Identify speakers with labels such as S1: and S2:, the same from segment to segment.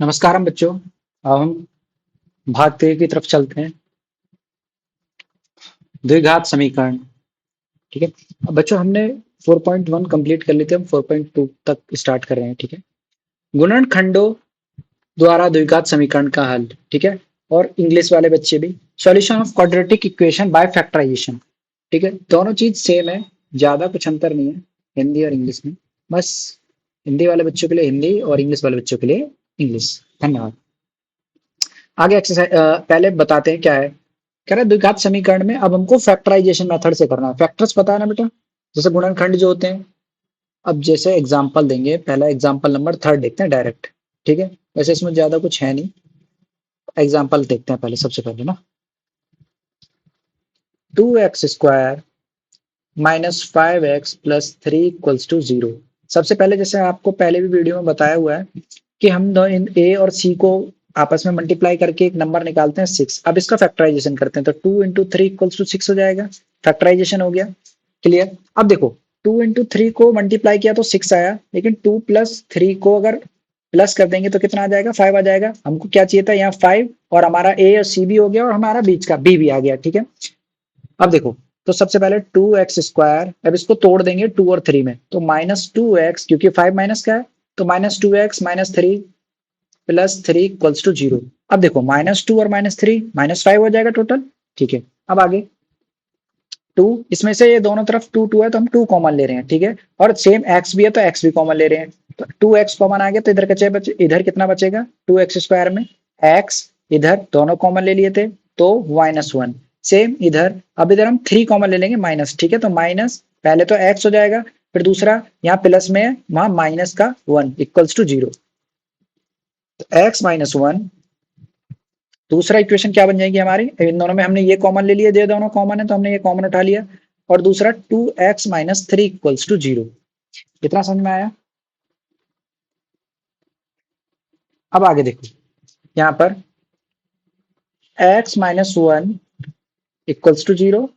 S1: नमस्कार हम बच्चों। अब हम भाग 3 की तरफ चलते हैं। द्विघात समीकरण। ठीक है। अब बच्चों हमने 4.1 कंप्लीट कर ली थी, हम 4.2 तक स्टार्ट कर रहे हैं। ठीक है। गुणनखंडों द्वारा द्विघात समीकरण का हल। ठीक है। और इंग्लिश वाले बच्चे भी solution of quadratic equation by factorisation. ठीक है। दोनों चीज सेम है, ज्यादा कुछ अंतर नहीं है हिंदी और इंग्लिश में। बस हिंदी वाले बच्चों के लिए हिंदी और इंग्लिश वाले बच्चों के लिए इंग्लिश। धन्यवाद। आगे एक्सरसाइज पहले बताते हैं क्या है। कह रहा है द्विघात समीकरण में अब हमको फैक्टराइजेशन मेथड से करना है। फैक्टर्स पता है ना बेटा, जैसे गुणनखंड जो होते हैं। अब जैसे एग्जांपल देंगे, पहला एग्जांपल नंबर 3 देखते हैं डायरेक्ट। ठीक है। वैसे इसमें ज्यादा कुछ है नहीं, एग्जांपल देखते हैं पहले। सबसे पहले ना 2x² minus 5x plus 3 equals to 0। सबसे पहले जैसे आपको पहले भी वीडियो में बताया हुआ है कि हम इन ए और सी को आपस में मल्टीप्लाई करके एक नंबर निकालते हैं 6। अब इसका फैक्टराइजेशन करते हैं तो 2 इंटू 3 इक्वल्स टू 6 हो जाएगा। फैक्टराइजेशन हो गया। क्लियर। अब देखो 2 इंटू 3 को मल्टीप्लाई किया तो 6 आया, लेकिन 2 प्लस 3 को अगर प्लस कर देंगे तो कितना आ जाएगा? 5 आ जाएगा। हमको क्या चाहिए था? यहाँ 5, और हमारा ए और सी भी हो गया और हमारा बीच का बी भी आ गया। ठीक है। अब देखो, तो सबसे पहले 2x², अब इसको तोड़ देंगे 2 और 3 में, तो -2x, क्योंकि 5 माइनस का है तो -2x minus 3 plus 3 equals to 0। अब देखो -2 और -3 -5 हो जाएगा टोटल। ठीक है। अब आगे 2, इसमें से ये दोनों तरफ 2 2 है तो हम 2 कॉमन ले रहे हैं। ठीक है। और सेम x भी है तो x भी कॉमन ले रहे हैं, तो 2x कॉमन आ गया तो इधर इधर कितना बचेगा? 2x² में x, इधर दोनों कॉमन ले लिए थे तो -1। सेम इधर, अब इधर हम 3 कॉमन ले लेंगे माइनस। ठीक है। तो माइनस पहले तो x हो जाएगा, फिर दूसरा यहाँ प्लस में है, वहां माइनस का 1 इक्वल्स टू 0। तो x माइनस 1, दूसरा इक्वेशन क्या बन जाएगी हमारी? इन दोनों में हमने ये कॉमन ले लिया, ये दोनों कॉमन है तो हमने ये कॉमन उठा लिया। और दूसरा 2x माइनस 3 इक्वल्स टू 0। कितना समझ में आया? अब आगे देखो, यहाँ पर x माइनस 1 इक्वल्स टू 0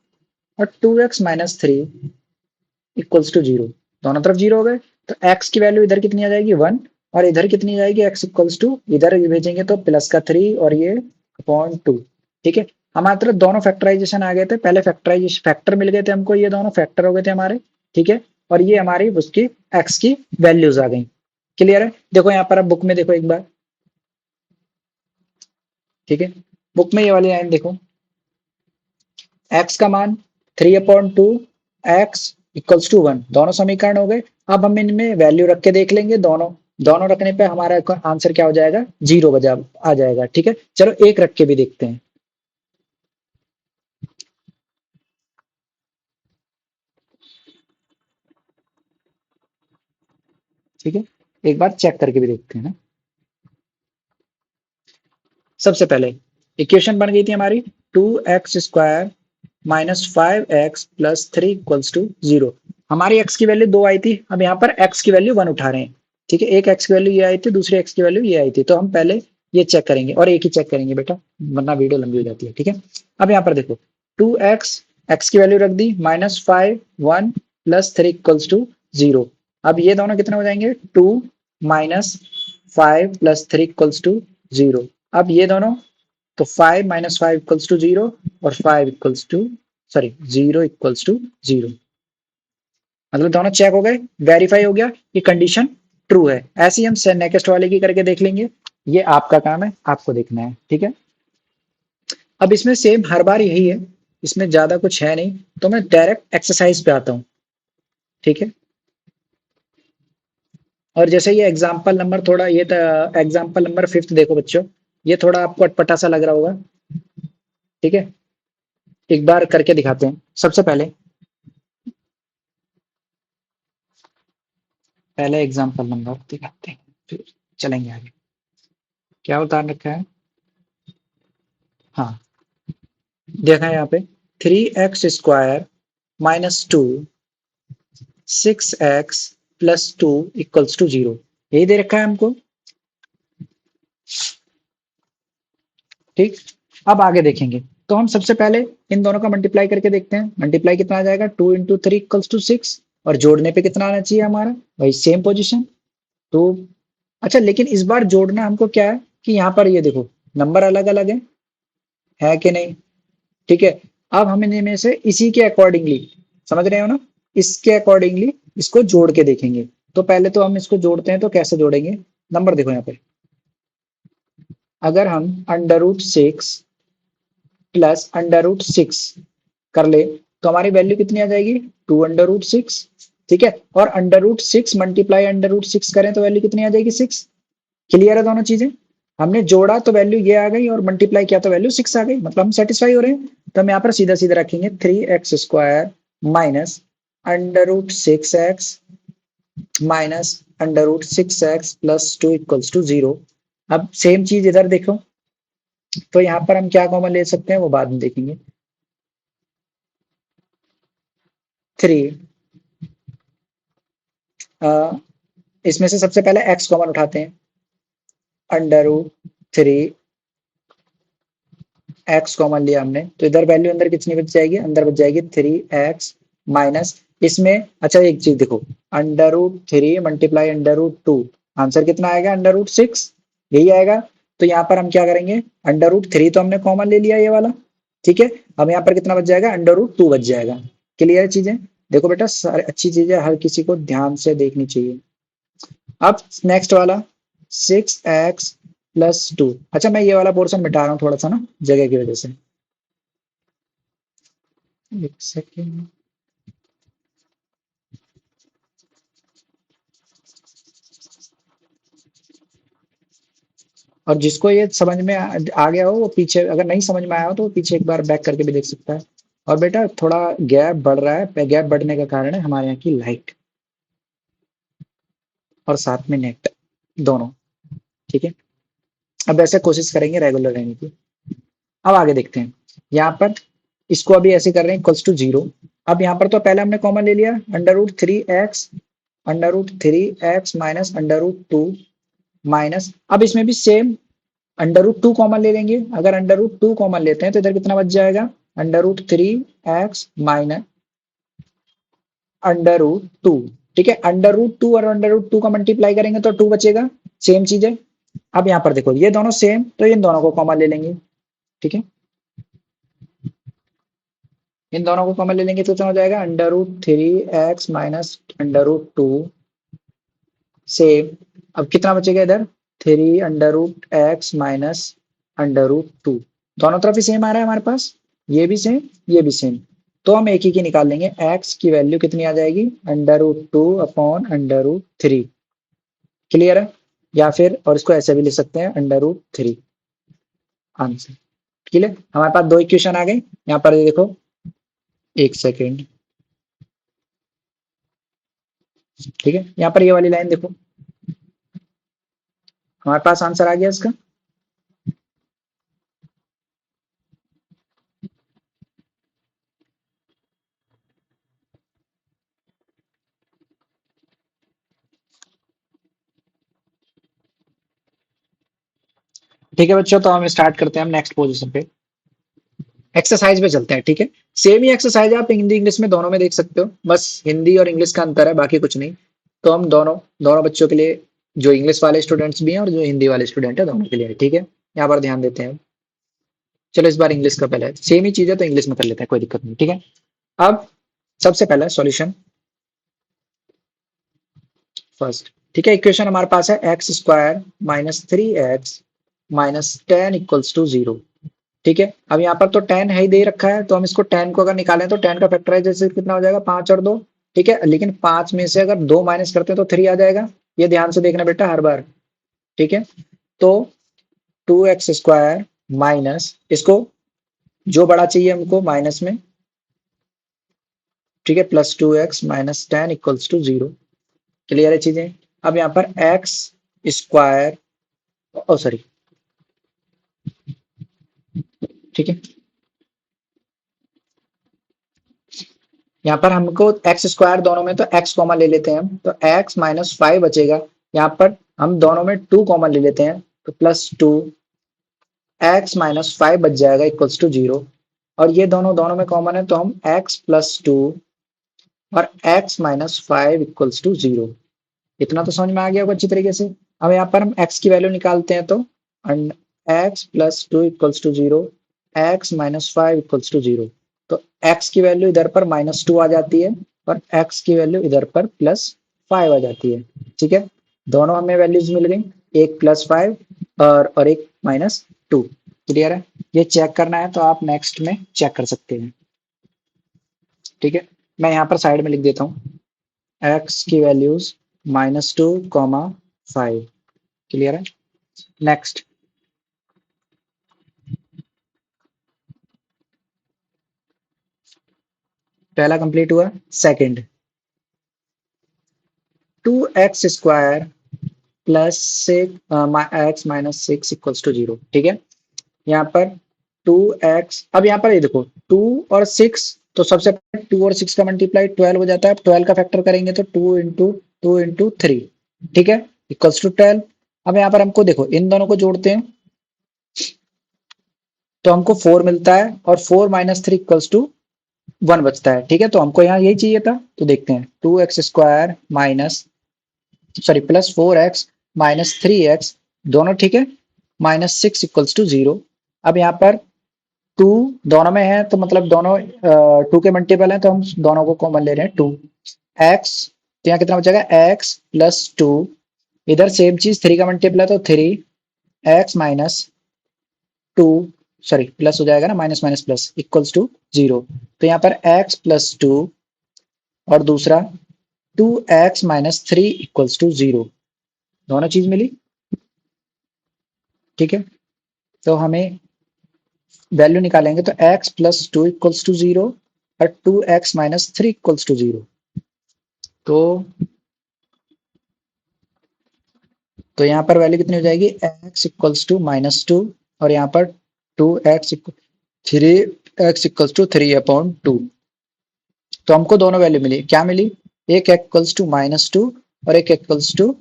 S1: और 2x माइनस 3 इक्वल्स टू 0। दोनों तरफ 0 हो गए, तो x की वैल्यू इधर कितनी आ जाएगी? 1, और इधर कितनी जाएगी? x इक्वल्स टू, इधर भेजेंगे तो प्लस का 3 और ये अपॉन 2। ठीक है। हमारे तरफ दोनों फैक्टराइजेशन आ गए थे, पहले फैक्टराइजेशन फैक्टर मिल गए थे हमको, ये दोनों फैक्टर हो गए थे हमारे। ठीक है। और ये हमारी उसकी x की वैल्यूज आ गई। क्लियर है? देखो यहाँ पर, अब बुक में देखो एक बार। ठीक है। बुक में ये वाली लाइन देखो, x का मान 3/2, x इक्वल्स टू 1, दोनों समीकरण हो गए। अब हम इनमें वैल्यू रख के देख लेंगे, दोनों दोनों रखने पे हमारा आंसर क्या हो जाएगा? 0 बजा आ जाएगा। ठीक है। चलो एक रख के भी देखते हैं। ठीक है। एक बार चेक करके भी देखते हैं ना। सबसे पहले इक्वेशन बन गई थी हमारी 2x² minus 5x plus 3 equals to 0। हमारी x की वैल्यू 2 आई थी, अब यहाँ पर x की वैल्यू 1 उठा रहे हैं। ठीक है। एक x की वैल्यू ये आई थी, दूसरी x की वैल्यू ये आई थी, तो हम पहले ये चेक करेंगे और एक ही चेक करेंगे बेटा, वरना वीडियो लंबी हो जाती है। ठीक है। अब यहाँ पर देखो 2x, x की वैल्यू रख दी, -5 1 प्लस 3 इक्वल्स टू 0। अब ये दोनों कितने हो जाएंगे? 2 माइनस 5 प्लस 3 इक्वल्स टू 0। अब ये दोनों, तो 5 माइनस 5 इक्वल्स टू 0 और 5 equals to, sorry 0 equals to 0। मतलब दोनों चेक हो गए, वेरीफाई हो गया कि कंडीशन ट्रू है। ऐसे ही हम नेक्स्ट वाले की करके देख लेंगे। ये आपका काम है, आपको देखना है। ठीक है। अब इसमें सेम हर बार यही है, इसमें ज्यादा कुछ है नहीं, तो मैं डायरेक्ट एक्सरसाइज पे आता हूँ। ठीक है। और जैसे ये एग्जाम्पल नंबर थोड़ा, ये एग्जाम्पल नंबर 5 देखो बच्चों, ये थोड़ा आपको अटपटा सा लग रहा होगा। ठीक है। एक बार करके दिखाते हैं। सबसे पहले पहले एग्जाम्पल नंबर दिखाते हैं, फिर चलेंगे आगे। क्या उतार रखा है? हाँ, देखा है यहाँ पे 3x² minus 2 6x plus 2 equals to 0, यही दे रखा है हमको। ठीक। अब आगे देखेंगे, तो हम सबसे पहले इन दोनों का मल्टीप्लाई करके देखते हैं। मल्टीप्लाई कितना आ जाएगा? 2 इंटू 3 इक्वल्स टू 6, और जोड़ने पे कितना आना चाहिए हमारा? वही सेम पोजिशन, 2 अच्छा लेकिन इस बार जोड़ना हमको क्या है कि यहाँ पर ये देखो नंबर अलग अलग है कि नहीं? ठीक है। अब हम इनमें से इसी के अकॉर्डिंगली, समझ रहे हो ना, इसके अकॉर्डिंगली इसको जोड़ के देखेंगे। तो पहले तो हम इसको जोड़ते हैं, तो कैसे जोड़ेंगे? नंबर देखो यहाँ पे, अगर हम under root 6 plus under root 6 कर ले तो हमारी वैल्यू कितनी आ जाएगी? 2 अंडर रूट 6। ठीक है। और under root 6 multiply under root 6 करें तो वैल्यू कितनी आ जाएगी? 6। क्लियर है दोनों चीजें? हमने जोड़ा तो वैल्यू ये आ गई और मल्टीप्लाई किया तो वैल्यू 6 आ गई, मतलब हम सेटिस्फाई हो रहे हैं। तो हम यहाँ पर सीधा सीधा रखेंगे 3x² minus under root 6x minus under root 6x plus 2 equals to 0। अब सेम चीज इधर देखो, तो यहाँ पर हम क्या कॉमन ले सकते हैं वो बाद में देखेंगे। 3 इसमें से सबसे पहले x कॉमन उठाते हैं, अंडर रूट 3 x कॉमन लिया हमने, तो इधर वैल्यू अंदर कितनी बच जाएगी? अंदर बच जाएगी 3x माइनस इसमें, अच्छा एक चीज देखो, under root 3 multiply under root 2, answer कितना आएगा? अंडर रूट 6, यही आएगा। तो यहाँ पर हम क्या करेंगे, अंडर रूट 3 तो हमने कॉमन ले लिया ये वाला, ठीक है। अब यहाँ पर कितना बच जाएगा? अंडर रूट 2 बच जाएगा। क्लियर चीजें? देखो बेटा सारी अच्छी चीजें हर किसी को ध्यान से देखनी चाहिए। अब नेक्स्ट वाला 6x प्लस 2, अच्छा मैं ये वाला पोर्शन मिटा रहा हूँ थोड़ा सा ना जगह की वजह से, एक सेकेंड। और जिसको ये समझ में आ गया हो वो पीछे, अगर नहीं समझ में आया हो तो वो पीछे एक बार बैक करके भी देख सकता है। और बेटा थोड़ा गैप बढ़ रहा है, गैप बढ़ने का कारण है हमारे यहाँ की लाइट और साथ में नेट दोनों, ठीक है। अब ऐसे कोशिश करेंगे रेगुलर रहने की। अब आगे देखते हैं, यहाँ पर इसको अभी ऐसे कर रहे हैं इक्वल्स टू 0। अब यहाँ पर तो पहले हमने कॉमन ले लिया under root three x minus under root 2 minus, अब इसमें भी सेम अंडर रूट 2 कॉमन ले लेंगे। अगर अंडर रूट 2 कॉमन लेते हैं तो इधर कितना बच जाएगा? Under root 3x minus under root 2। ठीक है, अंडर रूट 2 और अंडर रूट 2 का मल्टीप्लाई करेंगे तो 2 बचेगा, सेम चीज है। अब यहाँ पर देखो ये दोनों सेम, तो इन दोनों को कॉमन ले लेंगे। ठीक है, इन दोनों को कॉमन ले लेंगे तो कितना हो जाएगा? Under root 3x minus under root 2 same. अब कितना बचेगा इधर? 3 under root X minus under root 2, दोनों तरफ ही सेम आ रहा है हमारे पास, ये भी सेम ये भी सेम। तो हम एक ही की निकाल लेंगे, एक्स की वैल्यू कितनी आ जाएगी? Under root 2 upon under root 3। Clear है? या फिर और इसको ऐसे भी लिख सकते हैं अंडर रूट 3 आंसर। क्लियर? हमारे पास दो इक्वेशन आ गई। यहाँ पर ये देखो, एक सेकेंड, ठीक है, यहाँ पर ये वाली लाइन देखो, हमारे पास आंसर आ गया इसका। ठीक है बच्चों, तो हम स्टार्ट करते हैं हम नेक्स्ट पोजीशन पे, एक्सरसाइज पे चलते हैं। ठीक है, सेम ही एक्सरसाइज आप हिंदी इंग्लिश में दोनों में देख सकते हो, बस हिंदी और इंग्लिश का अंतर है, बाकी कुछ नहीं। तो हम दोनों दोनों बच्चों के लिए, जो इंग्लिश वाले स्टूडेंट्स भी हैं और जो हिंदी वाले स्टूडेंट है, दोनों के लिए है। ठीक है, यहाँ पर ध्यान देते हैं। चलो इस बार इंग्लिश का पहले, सेम ही चीज है तो इंग्लिश में कर लेते हैं, कोई दिक्कत नहीं। ठीक है, अब सबसे पहले सॉल्यूशन फर्स्ट। ठीक है, इक्वेशन हमारे पास है x² minus 3x minus 10 equals to 0। ठीक है, अब यहाँ पर तो 10 है ही दे रखा है, तो हम इसको 10 को अगर निकालें तो 10 का फैक्टराइजेशन कितना हो जाएगा? 5 और 2। ठीक है, लेकिन 5 में से अगर 2 माइनस करते हैं तो 3 आ जाएगा, ये ध्यान से देखना बेटा हर बार। ठीक है, तो 2x² माइनस, इसको जो बड़ा चाहिए हमको माइनस में, ठीक है, plus 2x minus 10 equals to 0। Clear है चीजें? अब यहाँ पर एक्स स्क्वायर, ओ सॉरी, ठीक है, यहाँ पर हमको x² दोनों में, तो x कॉमन ले लेते हैं हम, तो x माइनस 5 बचेगा। यहाँ पर हम दोनों में 2 कॉमन ले लेते हैं, तो प्लस 2 x माइनस 5 बच जाएगा इक्वल्स टू 0। और ये दोनों दोनों में कॉमन है, तो हम x प्लस 2 और x माइनस 5 इक्वल्स टू 0। इतना तो समझ में आ गया होगा अच्छी तरीके से। अब यहाँ पर हम x की वैल्यू निकालते हैं तो x plus two equals to zero, X minus five equals to zero. तो x की वैल्यू इधर पर -2 आ जाती है और x की वैल्यू इधर पर +5 आ जाती है। ठीक है, दोनों हमें वैल्यूज मिल गई, एक +5 और एक -2। क्लियर है, ये चेक करना है तो आप नेक्स्ट में चेक कर सकते हैं। ठीक है, मैं यहाँ पर साइड में लिख देता हूँ x की वैल्यूज -2, 5। क्लियर है, नेक्स्ट। पहला कंप्लीट हुआ, second 2x² plus X minus six equals to zero. ठीक है, यहाँ पर 2x, अब यहाँ पर ये देखो 2 और 6, तो सबसे पहले 2 और 6 का मल्टीप्लाई 12 हो जाता है। अब 12 का फैक्टर करेंगे तो 2 इंटू 3। ठीक है, इक्वल्स टू 12। अब यहाँ पर हमको देखो इन दोनों को जोड़ते हैं तो हमको 4 मिलता है और 4 - 3 इक्वल्स टू 1 बचता है। ठीक है, तो हमको यहाँ यही चाहिए था, तो देखते हैं 2x² minus, sorry, +4x - 3x, दोनों ठीक है, -6 इक्वल्स टू 0। अब यहाँ पर 2 दोनों में है तो मतलब दोनों 2 के मल्टीपल है, तो हम दोनों को कॉमन ले रहे हैं 2 एक्स। तो यहाँ कितना बचेगा, x+2, इधर सेम चीज 3 का मल्टीपल है तो 3x - 2, सॉरी प्लस हो जाएगा ना, minus minus plus equals to 0। तो यहाँ पर x+2 और दूसरा 2x - 3 इक्वल्स टू 0, दोनों चीज मिली। ठीक है, तो हमें वैल्यू निकालेंगे तो x+2 इक्वल्स टू 0 और 2x - 3 इक्वल्स टू 0। तो यहाँ पर वैल्यू कितनी हो जाएगी, x इक्वल्स टू -2 और यहाँ पर 3x इक्वल्स टू 3/2। तो हमको दोनों वैल्यू मिली, क्या मिली, एक इक्वल्स टू -2 और एक इक्वल्स टू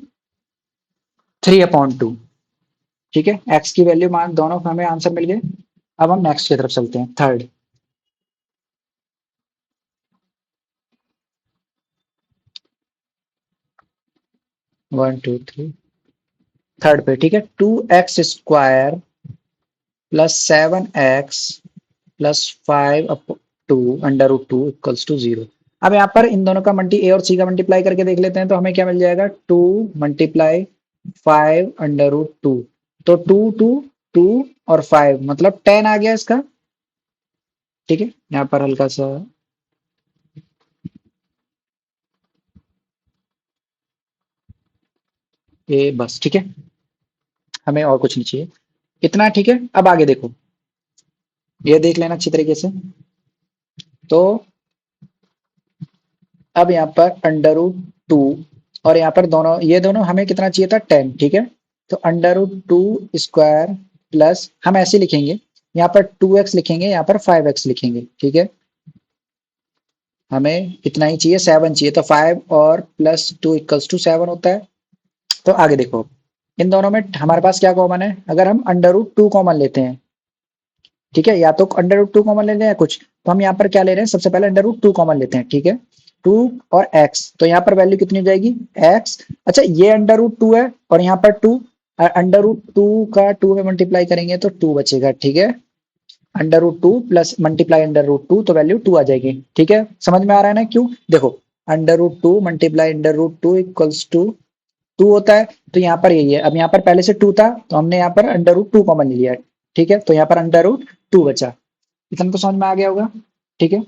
S1: 3/2। ठीक है, x की वैल्यू मान दोनों को हमें आंसर मिल गए। अब हम नेक्स्ट की तरफ चलते हैं, थर्ड। 1 2 3, थर्ड पे। ठीक है, 2x² +7x+5/2 √2 इक्वल्स टू 0। अब यहाँ पर इन दोनों का ए और सी का मल्टीप्लाई करके देख लेते हैं तो हमें क्या मिल जाएगा, 2 × 5 √2। तो 2 और 5 मतलब 10 आ गया इसका। ठीक है, यहाँ पर हल्का सा ये बस। ठीक है, हमें और कुछ नहीं चाहिए, इतना। ठीक है, अब आगे देखो, ये देख लेना अच्छी तरीके से। तो अब यहाँ पर √2 और यहाँ पर दोनों, ये दोनों हमें कितना चाहिए था, 10। ठीक है, तो √2² प्लस, हम ऐसे लिखेंगे, यहाँ पर 2x लिखेंगे, यहाँ पर 5x लिखेंगे। ठीक है, हमें इतना ही चाहिए, 7 चाहिए, तो 5 और +2 इक्वल्स टू 7 होता है। तो आगे देखो, इन दोनों में हमारे पास क्या कॉमन है, अगर हम √2 कॉमन लेते हैं, ठीक है, या तो √2 कॉमन लेते हैं कुछ, तो हम यहाँ पर क्या ले रहे हैं, सबसे पहले √2 कॉमन लेते हैं। ठीक है, 2 और x, तो यहाँ पर वैल्यू कितनी हो जाएगी, x। अच्छा, ये √2 है और यहाँ पर 2, √2 का 2 में मल्टीप्लाई करेंगे तो 2 बचेगा। ठीक है, √2 प्लस मल्टीप्लाई √2, तो वैल्यू 2 आ जाएगी। ठीक है, समझ में आ रहा है ना, क्यों, देखो √2 मल्टीप्लाई √2 इक्वल्स टू 2 होता है, तो यहाँ पर यही है। अब यहाँ पर पहले से 2 था तो हमने यहाँ पर √2 कॉमन ले लिया। ठीक है, तो यहाँ पर √2 बचा, इतना तो समझ में आ गया होगा। ठीक है,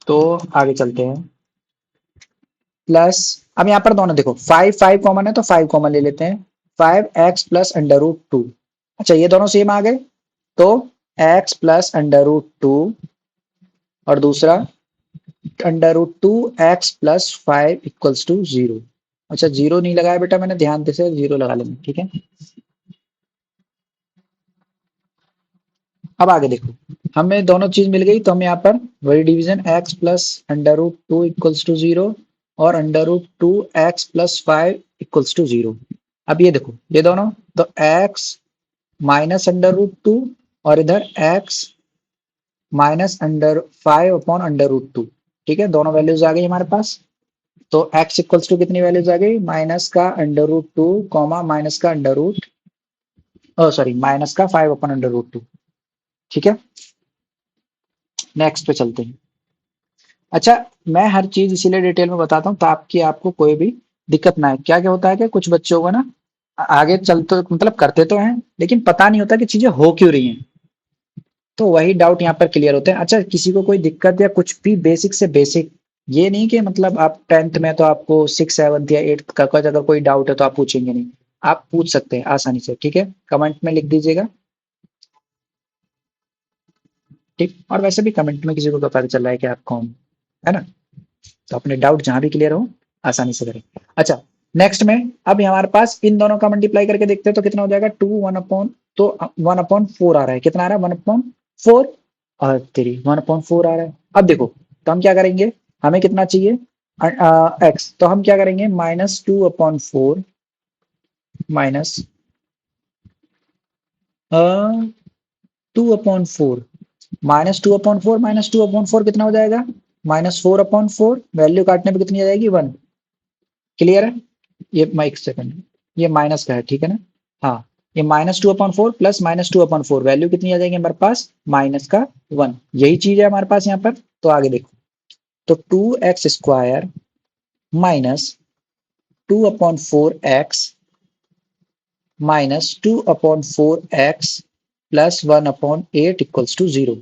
S1: तो आगे चलते हैं, प्लस, अब यहाँ पर दोनों देखो 5 5 कॉमन है तो 5 कॉमन ले लेते हैं, 5x प्लस √2। अच्छा, ये दोनों सेम आ गए, तो x प्लस √2 और दूसरा √2x+5 इक्वल्स टू 0। अच्छा, जीरो नहीं लगाया बेटा मैंने, ध्यान से जीरो लगा लेना। ठीक है, अब आगे देखो, हमें दोनों चीज मिल गई तो हम यहाँ पर वही division, x plus √2 equals to 0 और √2x+5 इक्वल्स टू 0। अब ये देखो, ये दोनों, तो x -√2 और इधर x -5/√2। ठीक है, दोनों वैल्यूज आ गई हमारे पास। तो x इक्वल्स टू कितनी वैल्यूज आ गई, माइनस का √2 कॉमा माइनस का माइनस का 5/√2। ठीक है, नेक्स्ट पे चलते हैं। अच्छा, मैं हर चीज इसीलिए डिटेल में बताता हूँ ताकि आपको कोई भी दिक्कत ना है। क्या क्या होता है कि कुछ बच्चों को ना आगे चलते मतलब करते तो हैं लेकिन पता नहीं होता कि चीजें हो क्यों रही हैं, तो वही डाउट यहाँ पर क्लियर होते हैं। अच्छा, किसी को कोई दिक्कत या कुछ भी बेसिक से बेसिक, ये नहीं कि मतलब आप 10th में तो आपको 6 7 या 8 का अगर कोई डाउट है तो आप पूछेंगे नहीं, आप पूछ सकते हैं आसानी से। ठीक है, कमेंट में लिख दीजिएगा। ठीक, और वैसे भी कमेंट में किसी को तो पता चल रहा है कि आप कौन, है ना। तो अपने डाउट जहां भी क्लियर हो आसानी से करें। अच्छा, नेक्स्ट में अब हमारे पास इन दोनों का मल्टीप्लाई करके देखते हैं तो कितना हो जाएगा, 2 1 तो 1/4 आ रहा है। कितना आ रहा है, 1/4, और 1/4 आ रहा है। अब देखो, तो हम क्या करेंगे, हमें कितना चाहिए, एक्स, तो हम क्या करेंगे, -2/4 माइनस 2/4, -2/4 कितना हो जाएगा, -4/4, वैल्यू काटने पे कितनी आ जाएगी, 1। क्लियर है, ये एक सेकंड, ये माइनस का है, ठीक है ना। हाँ, ये -2/4 प्लस -2/4 वैल्यू कितनी आ जाएगी हमारे पास, माइनस का 1। यही चीज है हमारे पास यहाँ पर। तो आगे देखो, तो 2x² minus 2/4x -2/4x plus 1/8 equals to 0।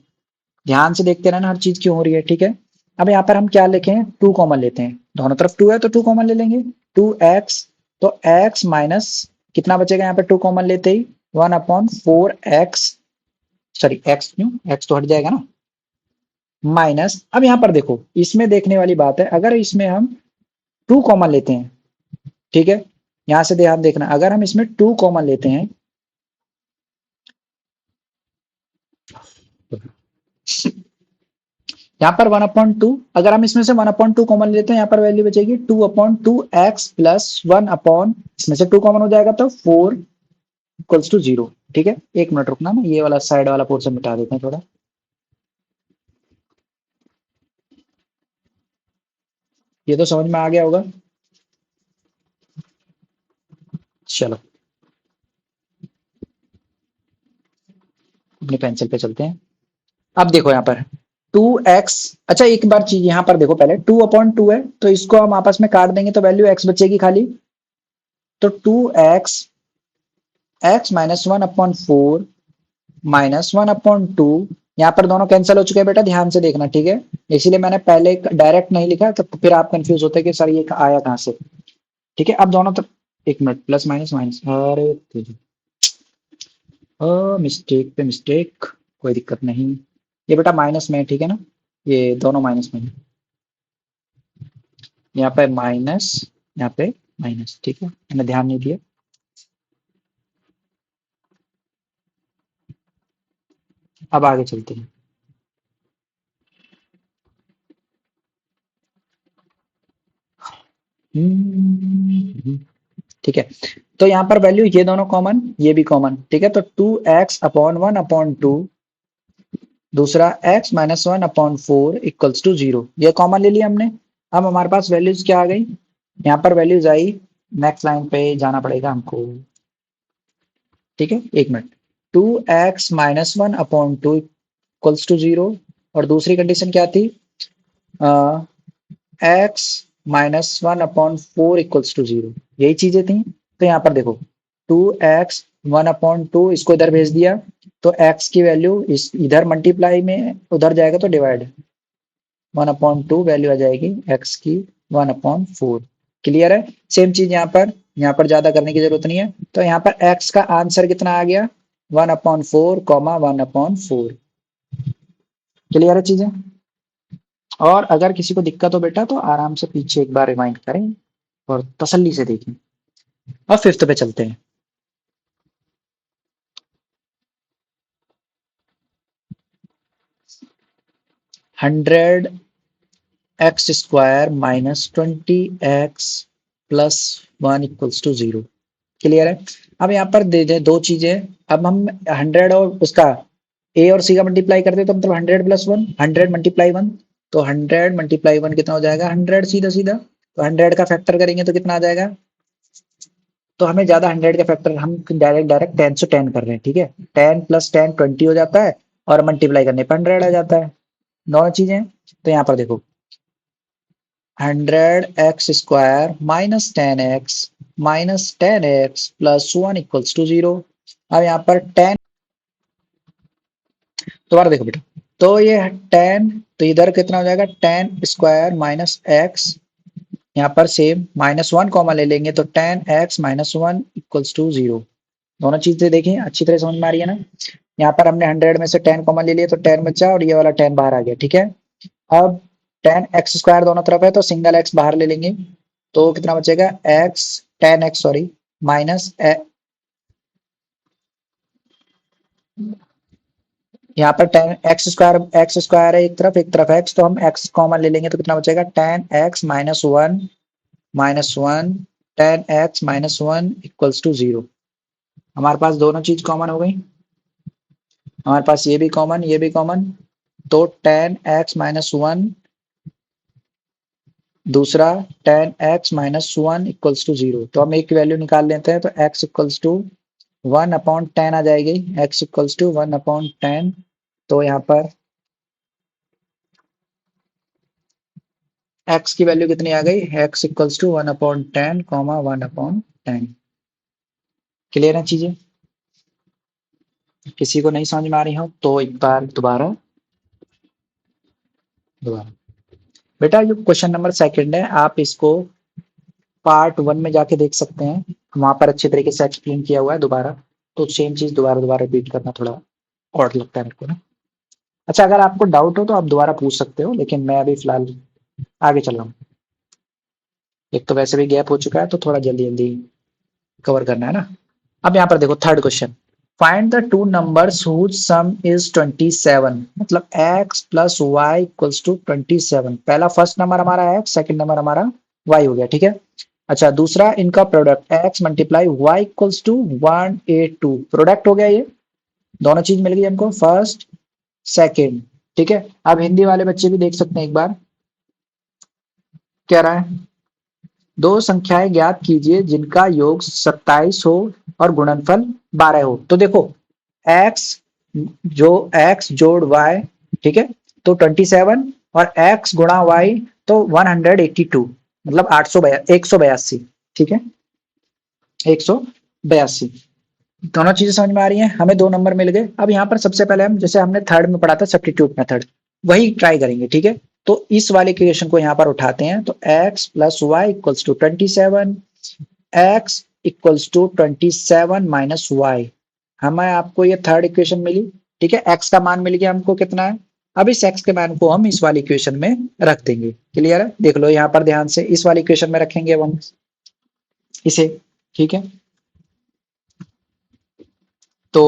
S1: ध्यान से देखते रहना हर चीज क्यों हो रही है। ठीक है, अब यहाँ पर हम क्या लिखें, 2 कॉमन लेते हैं, दोनों तरफ 2 है तो 2 कॉमन ले लेंगे, 2x, तो x माइनस कितना बचेगा यहाँ पे, 2 कॉमन लेते ही 1/4x, सॉरी x क्यों, x तो हट जाएगा ना, माइनस, अब यहाँ पर देखो इसमें देखने वाली बात है, अगर इसमें हम 2 कॉमन लेते हैं, ठीक है, यहाँ से ध्यान देखना, अगर हम इसमें 2 कॉमन लेते हैं यहाँ पर 1/2, अगर हम इसमें से 1/2 कॉमन लेते हैं, यहाँ पर वैल्यू बचेगी 2/2x प्लस 1 अपॉन, इसमें से 2 कॉमन हो जाएगा तो 4 इक्वल्स टू 0। ठीक है, एक मिनट रुकना, मैं ये वाला साइड वाला पोर्शन मिटा देते हैं थोड़ा। ये तो समझ में आ गया होगा। चलो अपनी पेंसिल पे चलते हैं। अब देखो यहाँ पर 2x, अच्छा एक बार चीज यहाँ पर देखो, पहले 2/2 है तो इसको हम आपस में काट देंगे तो वैल्यू x बचेगी खाली, तो 2x, x -1/4 -1/2, यहाँ पर दोनों कैंसिल हो चुके हैं बेटा, ध्यान से देखना। ठीक है, इसीलिए मैंने पहले डायरेक्ट नहीं लिखा तो फिर आप कंफ्यूज होते कि सर ये आया कहाँ से। ठीक है, अब दोनों तरफ, एक मिनट, प्लस माइनस माइनस, अरे मिस्टेक पे मिस्टेक, कोई दिक्कत नहीं, ये बेटा माइनस में है, ठीक है ना, ये दोनों माइनस में है, यहाँ पे माइनस, यहाँ पे माइनस। ठीक है, मैंने ध्यान नहीं दिया। अब आगे चलते हैं। ठीक है, तो यहाँ पर वैल्यू ये दोनों कॉमन, ये भी कॉमन। ठीक है, तो 2x/1/2, दूसरा x -1/4 इक्वल्स टू 0, ये कॉमन ले लिया हमने। अब हमारे पास वैल्यूज क्या आ गई, यहाँ पर वैल्यूज आई, नेक्स्ट लाइन पे जाना पड़ेगा हमको। ठीक है, एक मिनट, 2x -1/2 इक्वल्स टू 0, और दूसरी कंडीशन क्या थी, x -1/4 इक्वल्स टू 0, यही चीजें थी। तो यहाँ पर देखो 2x 1/2 इसको इधर भेज दिया, तो x की वैल्यू इस इधर मल्टीप्लाई में उधर जाएगा तो डिवाइड, 1/2 वैल्यू आ जाएगी x की 1/4। क्लियर है, सेम चीज यहाँ पर ज्यादा करने की जरूरत नहीं है। तो यहाँ पर x का आंसर कितना आ गया, 1/4 1/4। क्लियर है चीजें, और अगर किसी को दिक्कत हो बेटा तो आराम से पीछे एक बार रिमाइंड करें और तसल्ली से देखें। अब फिफ्थ पे चलते हैं। 100x² -20x plus 1 equals to 0। Clear है, अब यहाँ पर दे दे दो चीजें, अब हम 100 और उसका a और c का मल्टीप्लाई करते तो मतलब 100 + 1, 100 × 1, तो 100 × 1 कितना हो जाएगा, 100 सीधा सीधा, तो 100 का फैक्टर करेंगे तो कितना आ जाएगा? तो हमें ज्यादा 100 का फैक्टर, हम डायरेक्ट 10 से 10 कर रहे हैं, ठीक है। 10 प्लस 10 20 हो जाता है और मल्टीप्लाई करने पर 100 आ जाता है, दोनों चीजें। तो यहाँ पर देखो 100x² minus 10x plus 1 equals to 0। अब यहाँ पर 10, दोबारा देखो बेटा, तो ये 10, तो इधर कितना हो जाएगा 10² माइनस एक्स, यहाँ पर सेम -1 कॉमा ले लेंगे तो 10x माइनस 1 इक्वल्स टू 0। दोनों चीजें देखें अच्छी तरह समझ में आ रही है ना। यहाँ पर हमने 100 में से 10 कॉमन ले लिया तो 10 बचा और ये वाला 10 बाहर आ गया, ठीक है। अब 10x² दोनों तरफ है तो सिंगल x बाहर ले लेंगे तो कितना बचेगा x 10x सॉरी माइनस, यहाँ पर 10x² है एक तरफ x, तो हम x कॉमन ले लेंगे तो कितना बचेगा 10x minus one 10x - 1 equals to 0। हमारे पास दोनों चीज कॉमन हो गई, हमारे पास ये भी कॉमन ये भी कॉमन, तो 10x - 1 दूसरा 10x - 1 इक्वल्स टू 0। तो हम एक वैल्यू निकाल लेते हैं तो x इक्वल्स टू 1/10 आ जाएगी, x इक्वल्स टू 1/10। तो यहाँ पर x की वैल्यू कितनी आ गई, x इक्वल्स टू 1/10 1/10। क्लियर है चीजें? किसी को नहीं समझ में आ रही हो तो एक बार दोबारा दोबारा बेटा ये क्वेश्चन नंबर सेकंड है, आप इसको पार्ट 1 में जाके देख सकते हैं, वहां पर अच्छे तरीके से एक्सप्लेन किया हुआ है दोबारा। तो सेम चीज दोबारा दोबारा रिपीट करना थोड़ा ऑड लगता है मेरे को ना। अच्छा अगर आपको डाउट हो तो आप दोबारा पूछ सकते हो, लेकिन मैं अभी फिलहाल आगे चल रहा हूँ। एक तो वैसे भी गैप हो चुका है तो थोड़ा जल्दी जल्दी कवर करना है ना। अब यहाँ पर देखो third question, find the two numbers whose sum is 27, मतलब x plus Y equals to 27। पहला फर्स्ट नंबर हमारा x, सेकंड नंबर हमारा y हो गया, ठीक है। अच्छा दूसरा इनका product x multiply y equals to 182, product हो गया ये, दोनों चीज मिल गई हमको फर्स्ट सेकंड, ठीक है। अब हिंदी वाले बच्चे भी देख सकते हैं एक बार, क्या रहा है, दो संख्याएं ज्ञात कीजिए जिनका योग 27 हो और गुणनफल 12 हो। तो देखो x जो x जोड़ y, ठीक है, तो 27 और x गुणा y तो 182, मतलब 182, ठीक है 182। दोनों चीजें समझ में आ रही हैं, हमें दो नंबर मिल गए। अब यहाँ पर सबसे पहले हम, जैसे हमने थर्ड में पढ़ा था सब्स्टिट्यूट मेथड, वही ट्राई करेंगे, ठीक है। तो इस वाले इक्वेशन को यहाँ पर उठाते हैं तो x plus Y equals to 27, x equals to 27 minus Y, हमें आपको ये थर्ड इक्वेशन मिली, ठीक है। x का मान मिल गया हमको कितना है, अब इस x के मान को हम इस वाली इक्वेशन में रख देंगे। क्लियर है, देख लो यहाँ पर ध्यान से, इस वाली इक्वेशन में रखेंगे अब हम इसे, ठीक है। तो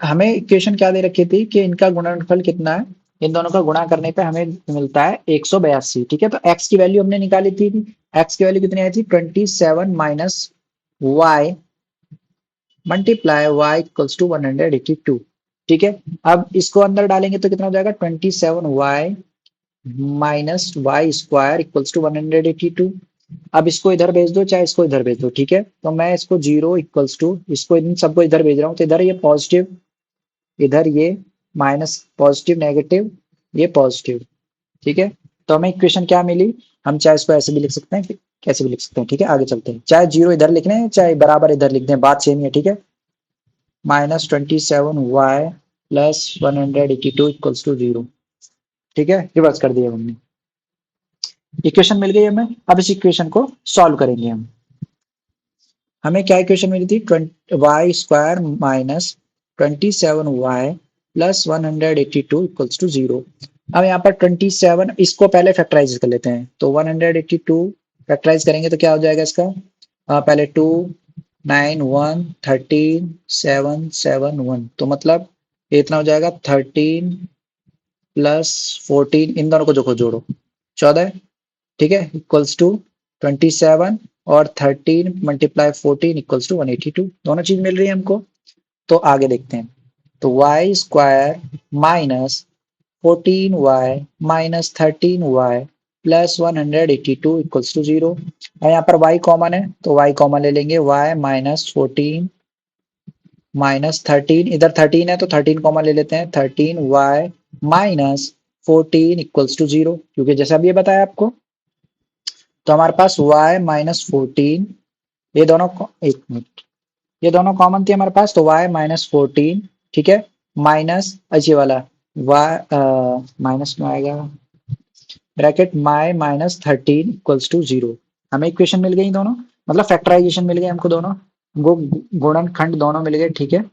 S1: हमें इक्वेशन क्या दे रखी थी कि इनका गुणनफल कितना है, इन दोनों का गुणा करने पे हमें मिलता है 182, ठीक है। तो x की वैल्यू हमने निकाली थी, x की वैल्यू कितनी आई थी 27 minus Y multiply y equals to 182, ठीक है। अब इसको अंदर डालेंगे तो कितना हो जाएगा 27y minus y² equals to 182। अब इसको इधर भेज दो चाहे इसको इधर भेज दो, ठीक है। तो मैं इसको 0 इक्वल्स टू, इसको इन सबको इधर भेज रहा हूँ तो इधर ये पॉजिटिव, इधर ये माइनस, पॉजिटिव नेगेटिव, ये पॉजिटिव, ठीक है। तो हमें इक्वेशन क्या मिली, हम चाहे इसको ऐसे भी लिख सकते हैं कैसे भी लिख सकते हैं, ठीक है। आगे चलते हैं, चाहे 0 इधर लिख लें चाहे बराबर इधर लिख दें, बात सेम ही है, ठीक है। -27y प्लस 182 इक्वल्स टू 0, ठीक है, रिवर्स कर दिया हमने, इक्वेशन मिल गई हमें। अब इस इक्वेशन को सॉल्व करेंगे हम, हमें क्या इक्वेशन मिली थी, y² minus 27y plus 182 equals to 0। अब यहाँ पर 27, इसको पहले फैक्टराइज कर लेते हैं, तो 182 फैक्टराइज करेंगे तो क्या हो जाएगा इसका, पहले 2 9 1 13 7 7 1, तो मतलब ये इतना हो जाएगा 13 प्लस 14, इन दोनों को जो जोड़ो 14, ठीक है, इक्वल्स टू 27 और 13 मल्टीप्लाई 14 इक्वल्स टू 182, दोनों चीज मिल रही है हमको। तो आगे देखते हैं, तो y² minus 14y minus 13y plus 182 equals to 0। और यहाँ पर y कॉमन है तो y कॉमन ले लेंगे, y माइनस 14 माइनस 13, इधर 13 है तो 13 कॉमन ले लेते हैं, 13y माइनस 14 इक्वल्स टू 0, क्योंकि जैसा अभी ये बताया आपको। तो हमारे पास y माइनस 14, ये दोनों एक मिनट, ये दोनों कॉमन थी हमारे पास, तो y माइनस 14, ठीक है, माइनस अच्छी वाला y माइनस में आएगा bracket y minus 13 equals to 0। हमें इक्वेशन मिल गई दोनों, मतलब फैक्टराइजेशन मिल गई हमको दोनों, गुणनखंड दोनों मिल गए, ठीक है।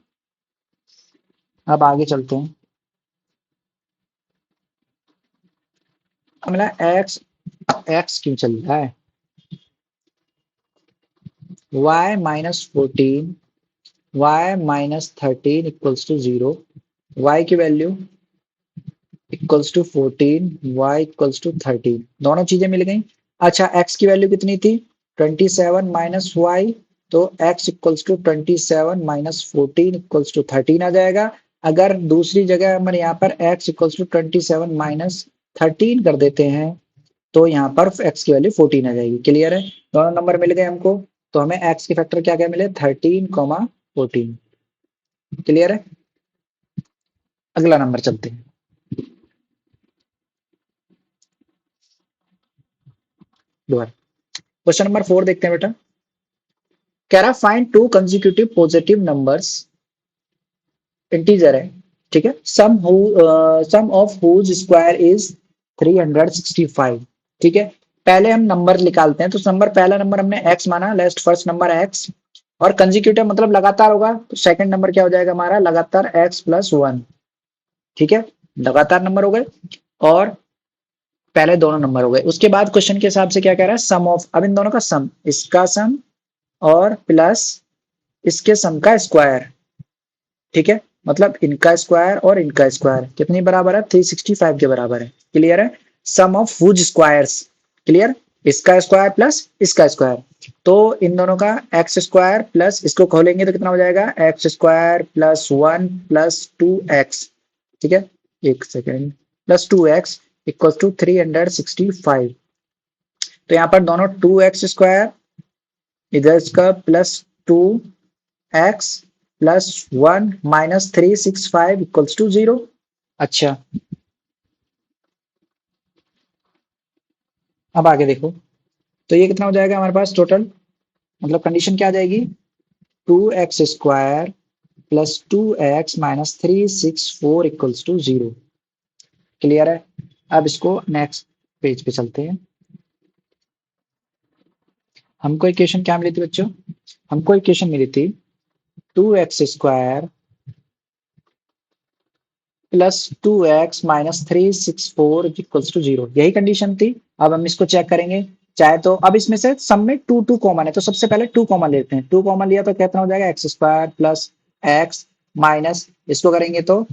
S1: अब आगे चलते हैं। अब मिला x, x क्यों चल रहा है, y minus 14 y minus 13 equals to 0, y की value equals to 14 y equals to 13, दोनों चीजें मिल गई। अच्छा x की वैल्यू कितनी थी 27 माइनस y, तो x equals to 27 minus 14 equals to 13 आ जाएगा। अगर दूसरी जगह हम यहाँ पर x इक्वल्स टू 27 माइनस 13 कर देते हैं तो यहाँ पर x की वैल्यू 14 आ जाएगी। क्लियर है, दोनों नंबर मिल गए हमको, तो हमें x के फैक्टर क्या क्या मिले 13, 14। क्लियर है, अगला नंबर चलते हैं। दोबारा क्वेश्चन नंबर 4 देखते हैं बेटा। कह रहा find to consecutive positive numbers, integer है, ठीक है, सम ऑफ हुज स्क्वायर इज 365, ठीक है। पहले हम नंबर निकालते हैं, तो नंबर पहला नंबर हमने x माना, लेस्ट फर्स्ट नंबर x, और कंसेक्यूटिव मतलब लगातार होगा, तो सेकंड नंबर क्या हो जाएगा हमारा लगातार x प्लस 1, ठीक है, लगातार नंबर हो गए। और पहले दोनों नंबर हो गए, उसके बाद क्वेश्चन के हिसाब से क्या कह रहा है सम ऑफ, अब इन दोनों का सम, इसका सम और प्लस इसके सम का स्क्वायर, ठीक है, मतलब इनका स्क्वायर और इनका स्क्वायर कितनी बराबर है 365 के बराबर है। क्लियर है, सम ऑफ हुज स्क्वायर्स, क्लियर, इसका स्क्वायर प्लस इसका स्क्वायर, तो इन दोनों का एक्स स्क्वायर प्लस इसको खोलेंगे तो कितना हो जाएगा x square plus 1 plus 2x, ठीक है, एक second, plus 2x equal to 365। तो यहाँ पर दोनों 2x स्क्वायर, इधर इसका plus 2x plus 1 minus 365 equals to 0। अच्छा, अब आगे देखो, तो ये कितना हो जाएगा हमारे पास टोटल, मतलब कंडीशन क्या आ जाएगी 2x square plus 2x minus 364 equals to 0। Clear है, अब इसको नेक्स्ट पेज पे चलते हैं। हमको इक्वेशन क्या मिली थी बच्चों, हमको इक्वेशन मिली थी 2x square plus 2x minus 364 equals to 0, यही कंडीशन थी। अब हम इसको चेक करेंगे, चाहे तो अब इसमें से सब में टू टू कॉमन है, तो सबसे पहले टू कॉमन लेते हैं, टू कॉमन लिया तो कितना हो जाएगा x square plus X minus, इसको करेंगे तो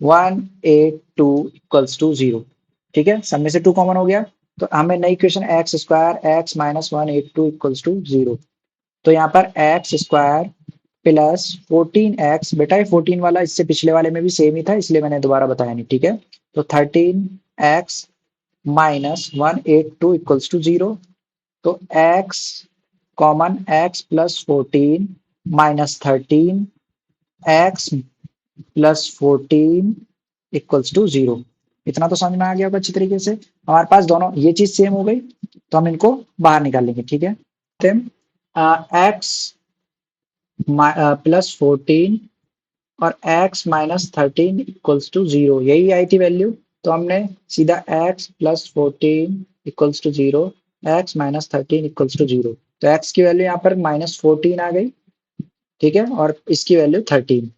S1: 182 इक्वल्स टू 0, ठीक है, सब में से टू कॉमन हो गया, तो हमें नई equation x square x minus 182 equals to 0। तो यहाँ पर एक्स स्क्वायर प्लस 14x, बेटा ये 14 वाला इससे पिछले वाले में भी सेम ही था, इसलिए मैंने दोबारा बताया नहीं, ठीक है, तो 13x माइनस 182 इक्वल्स टू 0, तो x common x plus 14 minus 13 x plus 14 equals to 0। इतना तो समझ में आ गया होगा अच्छी तरीके से, हमारे पास दोनों ये चीज सेम हो गई, तो हम इनको बाहर निकाल लेंगे, ठीक है। एक्स प्लस 14 और x माइनस 13 इक्वल्स टू 0, यही आई थी वैल्यू, तो हमने सीधा x plus 14 equals to 0, x minus 13 equals to 0, तो x की वैल्यू यहाँ पर माइनस 14 आ गई, ठीक है, और इसकी वैल्यू 13।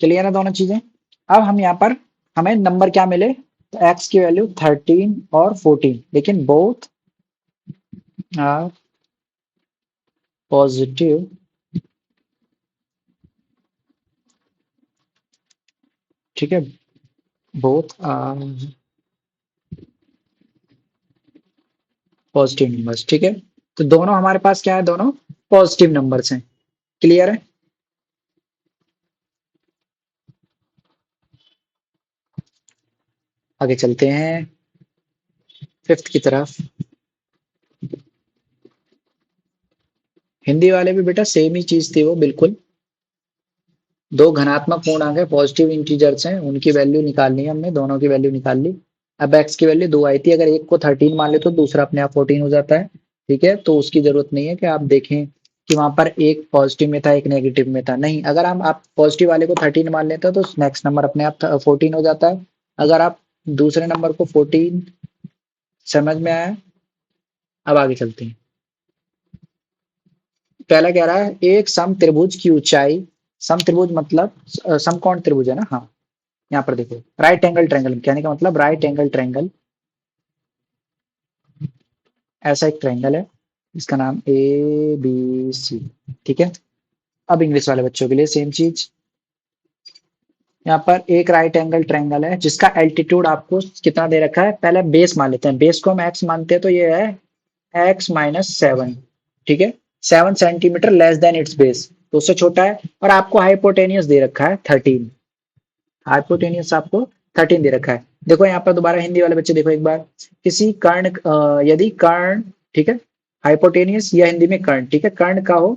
S1: चलिए ना दोनों चीजें, अब हम यहाँ पर हमें नंबर क्या मिले, तो x की वैल्यू 13 और 14, लेकिन बोथ आर पॉजिटिव, ठीक है, बोथ आर पॉजिटिव नंबर्स, ठीक है, तो दोनों हमारे पास क्या है, दोनों पॉजिटिव नंबर्स हैं। क्लियर है, आगे चलते हैं फिफ्थ की तरफ। हिंदी वाले भी बेटा सेम ही चीज थी वो, बिल्कुल। दो घनात्मक पूर्णांक है, पॉजिटिव इंटीजर्स हैं, उनकी वैल्यू निकालनी है हमने, दोनों की वैल्यू निकाल ली। अब एक्स की वैल्यू 2 आई थी, अगर एक को 13 मान ले तो दूसरा अपने आप 14 हो जाता है। ठीक है, तो उसकी जरूरत नहीं है कि आप देखें कि वहां पर एक पॉजिटिव में था एक नेगेटिव में था, नहीं। अगर हम आप पॉजिटिव वाले को 13 मान लेते हैं तो नेक्स्ट नंबर अपने आप 14 हो जाता है। अगर आप दूसरे नंबर को 14, समझ में आया? अब आगे चलते हैं। पहला कह रहा है एक सम त्रिभुज की ऊंचाई, सम त्रिभुज मतलब समकोण त्रिभुज है ना, हाँ। यहाँ पर देखो राइट एंगल ट्रायंगल, कहने का मतलब राइट एंगल ट्रायंगल, ऐसा एक ट्रायंगल है, इसका नाम ए बी सी। ठीक है, अब इंग्लिश वाले बच्चों के लिए सेम चीज। यहाँ पर एक राइट एंगल ट्रायंगल है जिसका एल्टीट्यूड आपको कितना दे रखा है, पहले बेस मान लेते हैं, बेस को हम एक्स मानते हैं तो ये है x-7। ठीक है, 7 centimetre less than it's base, तो उससे छोटा है। और आपको हाइपोटेनियस दे रखा है 13, हाइपोटेनियस आपको 13 दे रखा है। देखो यहाँ पर दोबारा हिंदी वाले बच्चे देखो एक बार, किसी कर्ण यदि कर्ण, ठीक है, हाइपोटेनियस या हिंदी में कर्ण, ठीक है, कर्ण का हो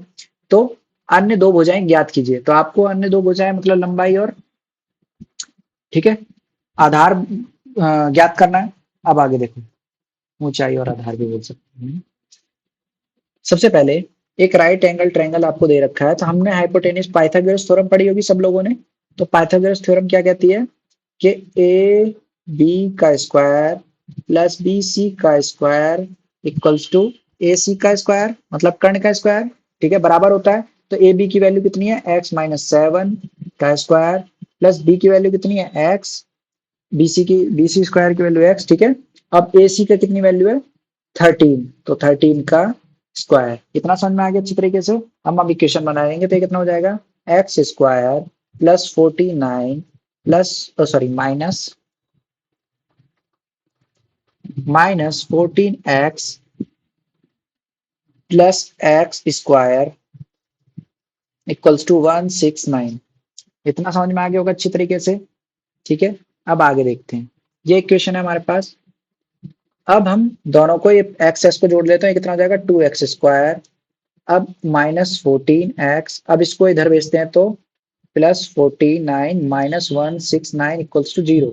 S1: तो अन्य दो भुजाएं ज्ञात कीजिए। तो आपको अन्य दो भुजाएं मतलब लंबाई और, ठीक है, आधार ज्ञात करना है। अब आगे देखो, ऊंचाई और आधार भी बोल सकते हैं। सबसे पहले एक राइट एंगल ट्रायंगल आपको दे रखा है, तो हमने हाइपोटेन्यूज पाइथागोरस थ्योरम पढ़ी होगी सब लोगों ने। तो पाइथागोरस थ्योरम क्या कहती है कि ए बी का स्क्वायर प्लस बी सी का स्क्वायर इक्वल्स टू ए सी का स्क्वायर, मतलब कर्ण का स्क्वायर। ठीक है, बराबर होता है। तो ए बी की वैल्यू कितनी है, x-7 का स्क्वायर प्लस बी की वैल्यू कितनी है x, बी सी स्क्वायर की वैल्यू x। ठीक है, अब ए सी का कितनी वैल्यू है 13, तो 13 का स्क्वायर। इतना समझ में आ गया अच्छी तरीके से। हम अब इक्वेशन बनाएंगे तो ये कितना हो जाएगा, x square plus 49 plus sorry minus minus 14x plus x square equals to 169। इतना समझ में आ गया होगा अच्छी तरीके से। ठीक है, अब आगे देखते हैं। ये इक्वेशन है हमारे पास। अब हम दोनों को, ये एक्स एस को जोड़ लेते हैं, कितना हो जाएगा 2x स्क्वायर, अब -14x, अब इसको इधर भेजते हैं तो +49 -169 इक्वल्स टू 0।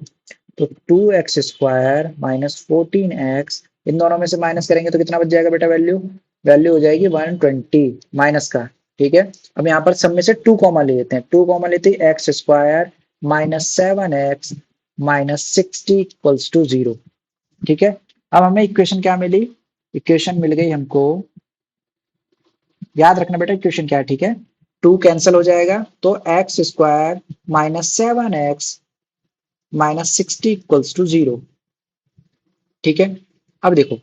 S1: तो 2x स्क्वायर -14x, इन दोनों में से माइनस करेंगे तो कितना बच जाएगा बेटा, वैल्यू वैल्यू हो जाएगी 120 माइनस का। ठीक है, अब यहाँ पर सब में से 2 कॉमा ले लेते हैं, 2 कॉमा लेते ही X square -7x -60 equals to 0। ठीक है, अब हमें इक्वेशन क्या मिली, इक्वेशन मिल गई हमको, याद रखना बेटा इक्वेशन क्या है। ठीक है, 2 कैंसिल हो जाएगा तो x square -7x -60 equals to 0। ठीक है, अब देखो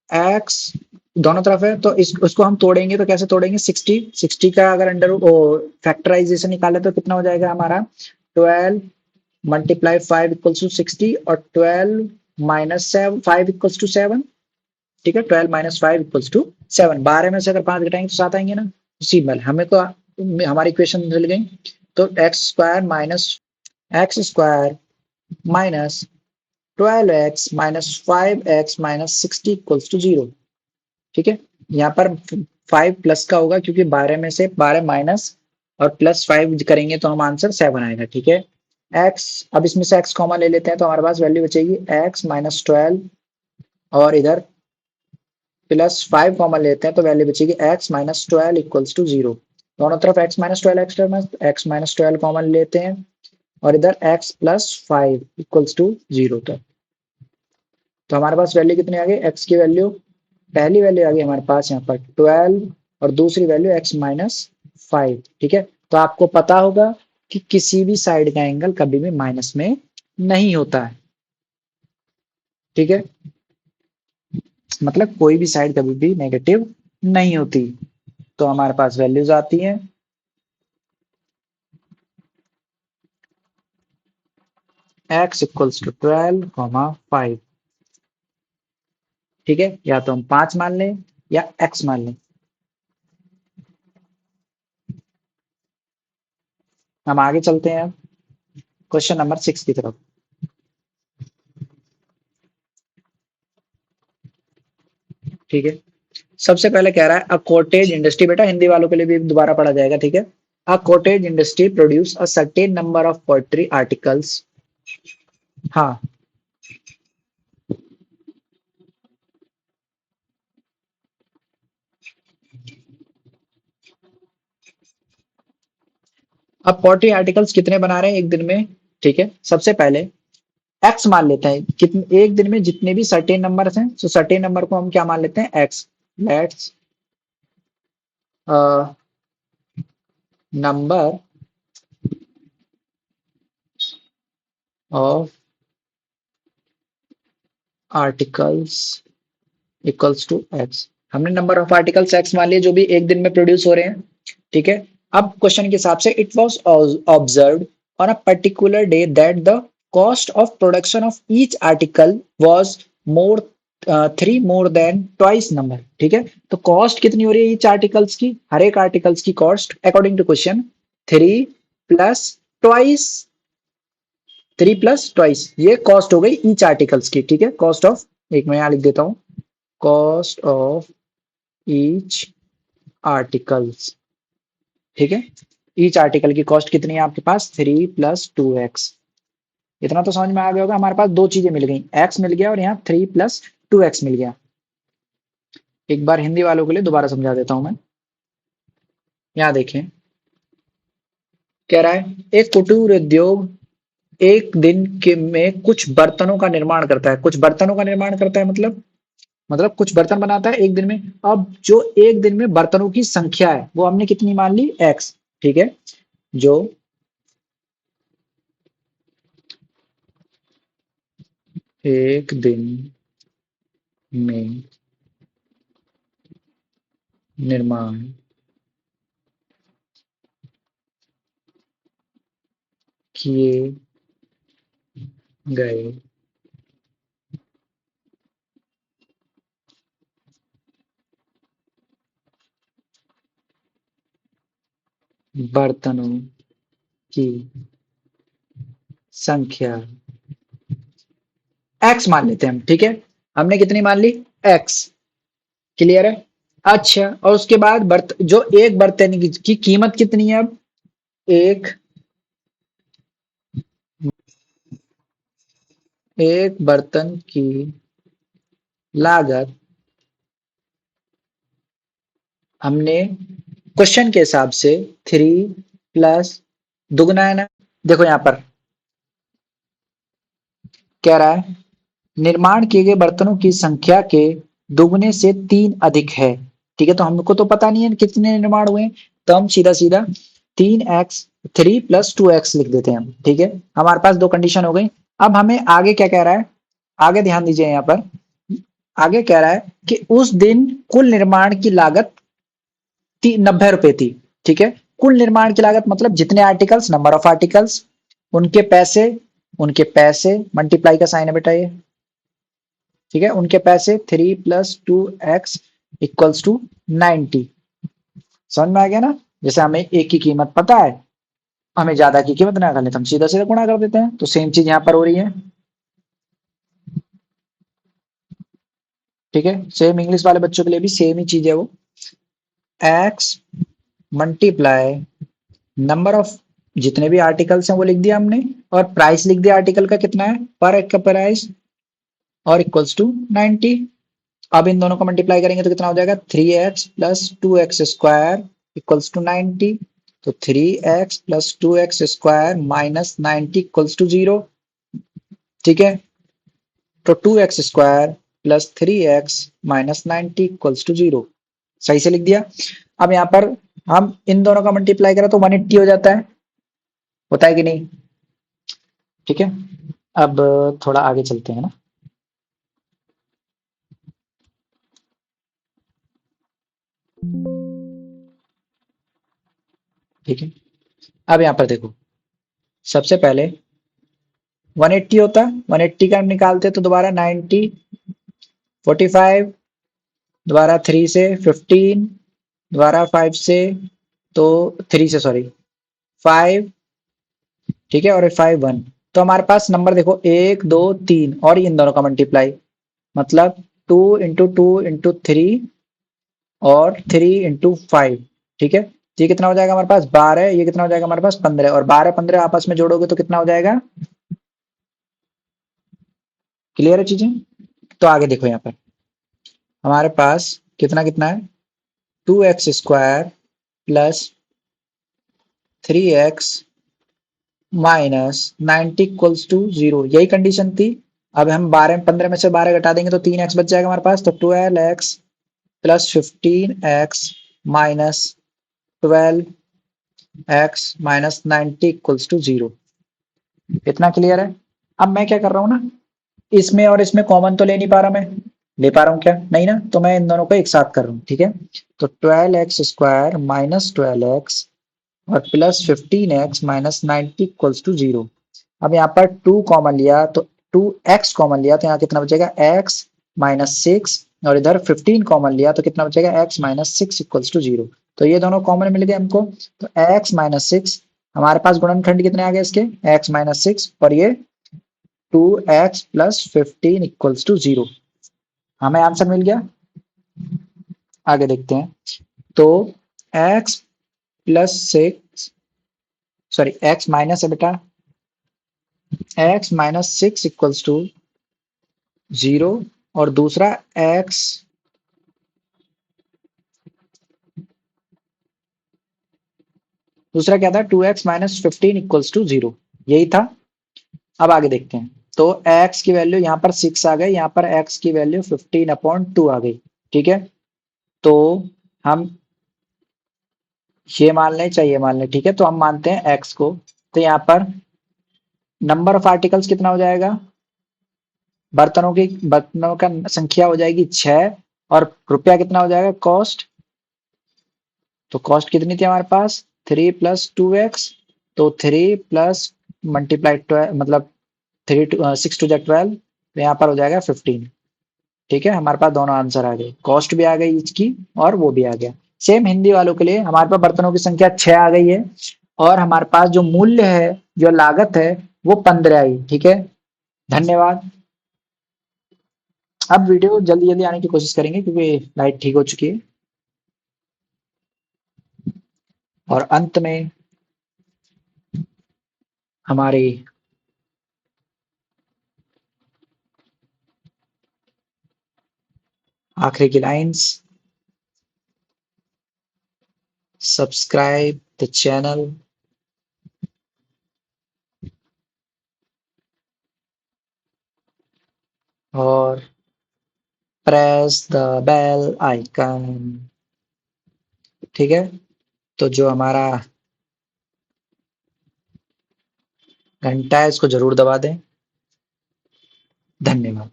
S1: x दोनों तरफ है तो इस उसको हम तोड़ेंगे तो कैसे तोड़ेंगे, 60 का अगर अंडर फैक्टराइजेशन निकाले तो कितना हो जाएगा हमारा, 12 मल्टीप्लाई 5 इक्वल्स टू 60 और 12 माइनस 5 इक्वल्स टू 7। ठीक है, 12 -5 इक्वल्स टू 7, 12 में से अगर 5 घटाएंगे तो 7 आएंगे ना। सिंपल, हमें तो हमारी इक्वेशन मिल गई। तो x square minus 12x minus 5x minus 60 equals to 0। ठीक है, यहाँ पर 5 प्लस का होगा क्योंकि 12 में से 12 माइनस और प्लस 5 करेंगे तो हम आंसर 7 आएगा। ठीक है, x, अब इसमें से x कॉमन ले लेते हैं तो हमारे पास वैल्यू बचेगी x -12, और इधर +5 कॉमन लेते हैं तो वैल्यू बचेगी x-12 इक्वल्स टू 0। दोनों तरफ x-12 कॉमन लेते हैं और इधर x+5 इक्वल्स टू 0। तो हमारे पास वैल्यू कितनी आ गई, x की वैल्यू, पहली वैल्यू आ गई हमारे पास यहाँ पर 12 और दूसरी वैल्यू x-5। ठीक है, तो आपको पता होगा कि किसी भी साइड का एंगल कभी भी माइनस में नहीं होता है। ठीक है, मतलब कोई भी साइड कभी भी नेगेटिव नहीं होती। तो हमारे पास वैल्यूज आती हैं x इक्वल्स टू 12, 5। ठीक है, या तो हम 5 मान लें या x मान लें। हम आगे चलते हैं क्वेश्चन नंबर 6 की तरफ। ठीक है। सबसे पहले कह रहा है अ कॉटेज इंडस्ट्री, बेटा हिंदी वालों के लिए भी दोबारा पढ़ा जाएगा, ठीक है। A cottage industry produce a certain number of poetry articles. हाँ, अब पोएट्री आर्टिकल्स कितने बना रहे हैं एक दिन में, ठीक है। सबसे पहले एक्स मान लेते हैं, कितने एक दिन में जितने भी सर्टेन नंबर्स हैं, तो सर्टेन नंबर को हम क्या मान लेते हैं, x. Let's number of articles equals to x. हमने नंबर ऑफ आर्टिकल्स एक्स मान लिए जो भी एक दिन में प्रोड्यूस हो रहे हैं, ठीक है। अब क्वेश्चन के हिसाब से it was observed on a particular day that the cost of production of each article was more three more than twice number, ठीक है। तो कॉस्ट कितनी हो रही है ईच आर्टिकल्स की, हर एक आर्टिकल्स की cost according to question three plus twice, three plus twice, ये कॉस्ट हो गई ईच आर्टिकल्स की, ठीक है। कॉस्ट ऑफ, एक मैं यहाँ लिख देता हूँ, कॉस्ट ऑफ ईच आर्टिकल्स, ठीक है। ईच आर्टिकल की कॉस्ट कितनी है आपके पास, थ्री प्लस टू एक्स। इतना तो समझ में आ गया होगा, हमारे पास दो चीजें मिल गई, एक्स मिल गया और यहाँ थ्री प्लस टू एक्स मिल गया। एक बार हिंदी वालों के लिए दोबारा समझा देता हूं मैं। यहाँ देखें, कह रहा है एक कुटीर उद्योग एक दिन के में कुछ बर्तनों का निर्माण करता है, कुछ बर्तनों का निर्माण करता है मतलब कुछ बर्तन बनाता है एक दिन में। अब जो एक दिन में बर्तनों की संख्या है वो हमने कितनी मान ली, एक्स, ठीक है। जो एक दिन में निर्माण किए गए बर्तनों की संख्या एक्स मान लेते हैं हम, ठीक है। हमने कितनी मान ली, एक्स। क्लियर है। अच्छा, और उसके बाद जो एक बर्तन की कीमत कितनी है अब, एक एक बर्तन की लागत हमने क्वेश्चन के हिसाब से थ्री प्लस, दुगना है ना, देखो यहां पर कह रहा है निर्माण किए गए बर्तनों की संख्या के दुगने से तीन अधिक है, ठीक है। तो हमको तो पता नहीं है कितने निर्माण हुए, तो हम सीधा सीधा तीन x, three plus two x लिख देते हैं हम, ठीक है। हमारे पास दो कंडीशन हो गई। अब हमें आगे क्या कह रहा है, आगे ध्यान दीजिए यहाँ पर, आगे कह रहा है कि उस दिन कुल निर्माण की लागत 90 रुपए थी, ठीक है। कुल निर्माण की लागत मतलब जितने आर्टिकल्स, नंबर ऑफ आर्टिकल्स, उनके पैसे, उनके पैसे मल्टीप्लाई का साइन है बेटा ये, ठीक है। उनके पैसे three plus two x equals to 90। समझ में आ गया ना, जैसे हमें एक की कीमत पता है, हमें ज्यादा की कीमत ना करनी तो हम सीधा सीधा गुणा कर देते हैं, तो सेम चीज यहाँ पर हो रही है, ठीक है। सेम इंग्लिश वाले बच्चों के लिए भी सेम ही चीज है वो, एक्स मल्टीप्लाई नंबर ऑफ, जितने भी आर्टिकल्स हैं वो लिख दिया हमने, और प्राइस लिख दिया आर्टिकल का कितना है, पर एक का प्राइस, और इक्वल्स टू 90। अब इन दोनों को मल्टीप्लाई करेंगे तो कितना हो जाएगा, three x plus two x square equals to 90। तो three x plus two x square minus 90 equals to zero, ठीक है। तो two x square plus three x minus 90 equals to zero, सही से लिख दिया। अब यहाँ पर हम इन दोनों का मल्टीप्लाई करें तो 180 हो जाता है, होता है कि नहीं, ठीक है। अब थोड़ा आगे चलते हैं ना, ठीक है। अब यहाँ पर देखो, सबसे पहले 180 होता, 180 का हम निकालते तो दोबारा 90, 45, दोबारा थ्री से 15, दोबारा फाइव से, तो थ्री से सॉरी फाइव, ठीक है, और फाइव वन। तो हमारे पास नंबर देखो एक दो तीन, और इन दोनों का मल्टीप्लाई मतलब 2 इंटू 3 और 3 इंटू 5, ठीक है। ये कितना हो जाएगा हमारे पास 12, ये कितना हो जाएगा हमारे पास 15, और 12 15 आपस में जोड़ोगे तो कितना हो जाएगा? क्लियर है चीजें? तो आगे देखो यहाँ पर हमारे पास कितना कितना है, 2x² plus 3x minus 90 equals to 0, यही कंडीशन थी। अब हम 12 15 में से 12 घटा देंगे तो 3x बच जाएगा हमारे पास, तो 12x plus 15x minus 12x minus 90 equals to 0। इतना क्लियर है? अब मैं क्या कर रहा हूँ ना, इसमें और इसमें कॉमन तो ले नहीं पा रहा, मैं ले पा रहा हूँ क्या? नहीं ना, तो मैं इन दोनों को एक साथ कर रहा हूँ, ठीक है। तो 12x² माइनस 12x और plus 15x minus 90 equals to 0। अब यहाँ पर 2 कॉमन लिया तो 2x कॉमन लिया तो यहाँ कितना बचेगा x माइनस 6, और इधर 15 कॉमन लिया तो कितना बचेगा x माइनस 6 इक्वल्स टू 0। तो ये दोनों कॉमन मिल गए हमको, तो x माइनस 6, हमारे पास गुणनखंड कितने आ गए इसके, x माइनस 6 और ये 2x प्लस 15 इक्वल्स टू 0। हमें आंसर मिल गया। आगे देखते हैं, तो x plus 6, sorry x minus है बेटा, x माइनस 6 इक्वल्स टू 0, और दूसरा x दूसरा क्या था, 2x माइनस 15 इक्वल्स टू 0, यही था। अब आगे देखते हैं, तो x की वैल्यू यहाँ पर 6 आ गई, यहाँ पर x की वैल्यू 15/2 आ गई, ठीक है। तो हम ये मान लें, चाहिए मान लें, ठीक है। तो हम मानते हैं x को, तो यहाँ पर नंबर ऑफ आर्टिकल्स कितना हो जाएगा, बर्तनों का संख्या हो जाएगी 6, और रुपया कितना हो जाएगा, कॉस्ट। तो कॉस्ट कितनी थी हमारे पास, 3 प्लस 2x, तो 3 प्लस मल्टीप्लाई 12, मतलब 6 टू जा 12, तो यहाँ पर हो जाएगा 15, ठीक है। हमारे पास दोनों आंसर आ गए, कॉस्ट भी आ गई इसकी और वो भी आ गया। सेम हिंदी वालों के लिए हमारे पास बर्तनों की संख्या 6 आ गई है, और हमारे पास जो मूल्य है, जो लागत है, वो 15 आई, ठीक है। धन्यवाद। अब वीडियो जल्दी जल्दी आने की कोशिश करेंगे क्योंकि लाइट ठीक हो चुकी है। और अंत में हमारी आखिरी की लाइंस, सब्सक्राइब द चैनल और प्रेस द बेल आइकन, ठीक है। तो जो हमारा घंटा है इसको जरूर दबा दें। धन्यवाद।